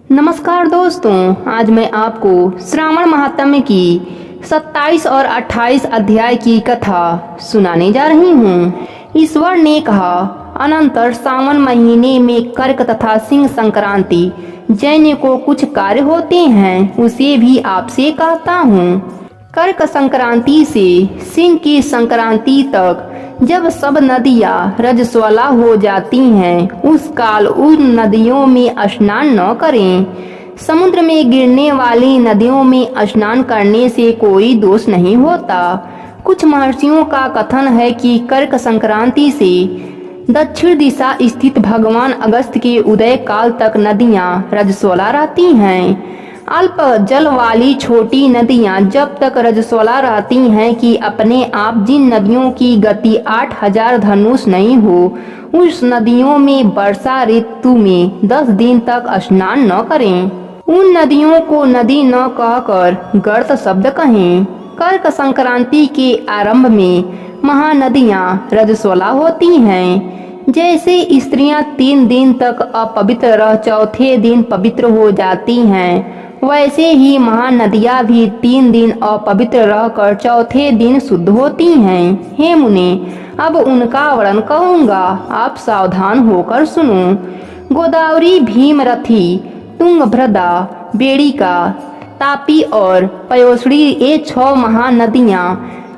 नमस्कार दोस्तों, आज मैं आपको श्रावण महात्म्य की 27 और 28 अध्याय की कथा सुनाने जा रही हूँ। ईश्वर ने कहा, अनंतर सावन महीने में कर्क तथा सिंह संक्रांति जैन को कुछ कार्य होते हैं, उसे भी आपसे कहता हूँ। कर्क संक्रांति से सिंह की संक्रांति तक जब सब नदियाँ रजस्वला हो जाती हैं, उस काल उन नदियों में स्नान न करें। समुद्र में गिरने वाली नदियों में स्नान करने से कोई दोष नहीं होता। कुछ महर्षियों का कथन है कि कर्क संक्रांति से दक्षिण दिशा स्थित भगवान अगस्त के उदय काल तक नदियाँ रजस्वला रहती हैं। अल्प जल वाली छोटी नदियां जब तक रजस्वला रहती हैं कि अपने आप जिन नदियों की गति 8000 धनुष नहीं हो, उस नदियों में वर्षा ऋतु में 10 दिन तक स्नान न करें। उन नदियों को नदी न कहकर गर्त शब्द कहें। कर्क संक्रांति के आरंभ में महानदियां रजस्वला होती हैं। जैसे स्त्रियां 3 दिन तक अपवित्र रह चौथे दिन पवित्र हो जाती हैं, वैसे ही महानदियां भी 3 दिन अपवित्र रहकर चौथे दिन शुद्ध होती हैं। हे मुने, अब उनका वर्णन कहूँगा, आप सावधान होकर सुनो। गोदावरी, भीमरथी, तुंगभद्रा, बेड़िका, तापी और पयोसड़ी ये 6 महानदियां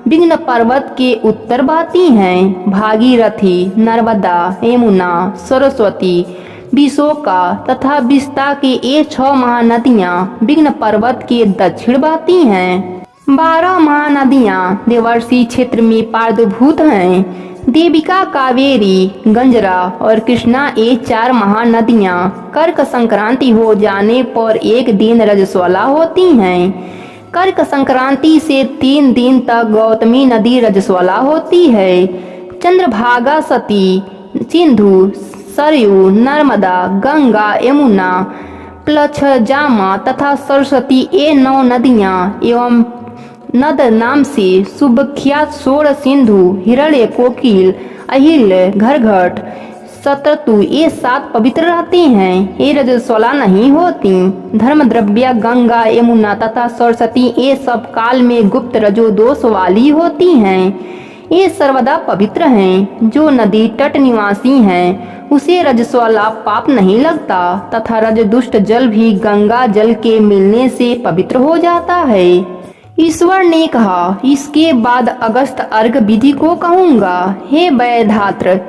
विघ्न पर्वत के उत्तर बहती हैं। भागीरथी, नर्मदा, यमुना, सरस्वती, विशोका तथा विस्ता के ये 6 महानदियां विघ्न पर्वत के दक्षिण बहती हैं। 12 महानदियां देवर्षि क्षेत्र में पार्दभूत हैं। देविका, कावेरी, गंजरा और कृष्णा ये 4 महानदियां कर्क संक्रांति हो जाने पर एक दिन रजस्वला होती हैं। कर्क संक्रांति से 3 दिन तक गौतमी नदी रजस्वला होती है। चंद्रभागा, सती, सिंधु, सरयू, नर्मदा, गंगा, यमुना, प्लक्ष, जामा तथा सरस्वती ये 9 नदियां एवं नद नाम से सुविख्यात सोर, सिंधु, हिरण्य, कोकिल, अहिल, घरघट, शतरतु ये 7 पवित्र रहते हैं। ये रजस्वला नहीं होती। धर्म द्रव्य, गंगा, यमुना तथा सरस्वती ये सब काल में गुप्त रजोदोष वाली होती हैं। ये सर्वदा पवित्र हैं। जो नदी तट निवासी हैं, उसे रजस्वला पाप नहीं लगता तथा रजदुष्ट जल भी गंगा जल के मिलने से पवित्र हो जाता है। ईश्वर ने कहा, इसके बाद अगस्त अर्घ विधि को कहूँगा। हे वैधात्र,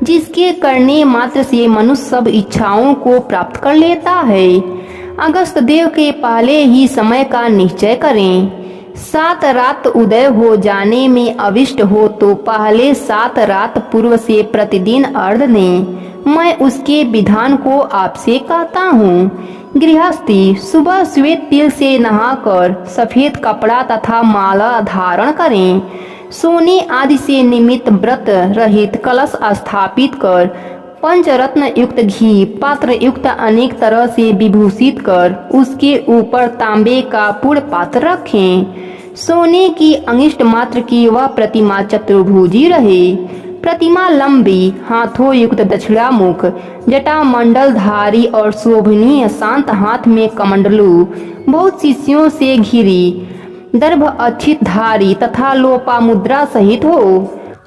जिसके करने मात्र से मनुष्य सब इच्छाओं को प्राप्त कर लेता है, अगस्त देव के पहले ही समय का निश्चय करें। 7 रात उदय हो जाने में अविष्ट हो तो पहले 7 रात पूर्व से प्रतिदिन अर्घ दें। मैं उसके विधान को आपसे कहता हूँ। गृहस्थी सुबह श्वेत तिल से नहाकर सफेद कपड़ा तथा माला धारण करें। सोने आदि से निमित्त व्रत रहित कलश स्थापित कर पंचरत्न युक्त घी पात्र युक्त अनेक तरह से विभूषित कर उसके ऊपर तांबे का पूर्ण पात्र रखें। सोने की अंगिष्ट मात्र की वह प्रतिमा चतुर्भुजी रहे। प्रतिमा लंबी, हाथों युक्त, दक्षिणामुख, जटा मंडल धारी और शोभनीय, शांत, हाथ में कमंडलू, बहुत शिष्यों से घिरी, दर्भ अच्छित धारी तथा लोपा मुद्रा सहित हो।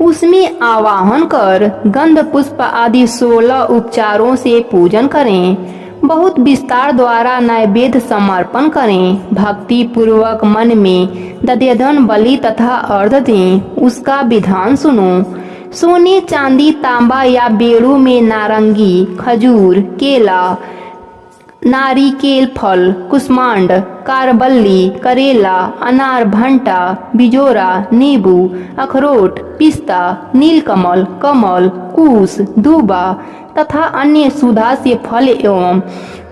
उसमें आवाहन कर गंध पुष्प आदि 16 उपचारों से पूजन करें। बहुत विस्तार द्वारा नैवेद्य समर्पण करें। भक्ति पूर्वक मन में दध्यधन बलि तथा अर्घ दें। उसका विधान सुनो। सोने, चांदी, तांबा या बेड़ू में नारंगी, खजूर, केला, नारिकेल फल, कुष्मांड, कारबल्ली, करेला, अनार, भंटा, बिजोरा, नींबू, अखरोट, पिस्ता, नीलकमल, कमल, कूश, दूबा तथा अन्य सुधा से फल एवं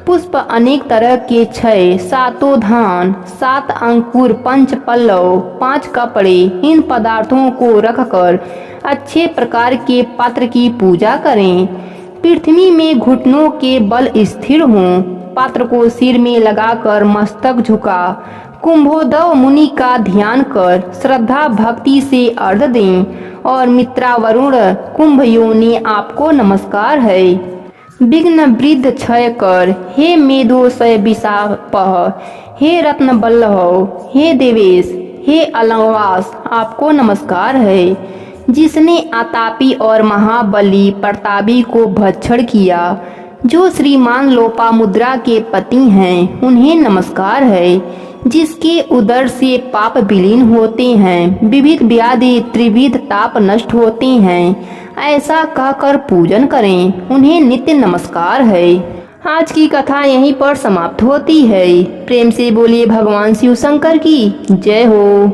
पुष्प अनेक तरह के 6 सातों धान, 7 अंकुर, 5 पल्लव, 5 कपड़े, इन पदार्थों को रखकर अच्छे प्रकार के पात्र की पूजा करें। पृथ्वी में घुटनों के बल स्थिर हों। पात्र को सिर में लगाकर मस्तक झुका कुंभोदव मुनि का ध्यान कर श्रद्धा भक्ति से अर्घ दें। और मित्रावरुण कुंभ योनि आपको नमस्कार है। विघ्न वृद्ध क्षय कर, हे मेदोशय विशापह, हे रत्न बल्लभ, हे देवेश, हे अलंवास, आपको नमस्कार है। जिसने आतापी और महाबली प्रतापी को भक्षण किया, जो श्रीमान लोपामुद्रा के पति हैं, उन्हें नमस्कार है। जिसके उदर से पाप विलीन होते हैं, विविध व्याधि त्रिविध ताप नष्ट होते हैं, ऐसा कहकर पूजन करें, उन्हें नित्य नमस्कार है। आज की कथा यहीं पर समाप्त होती है। प्रेम से बोलिए भगवान शिव शंकर की जय हो।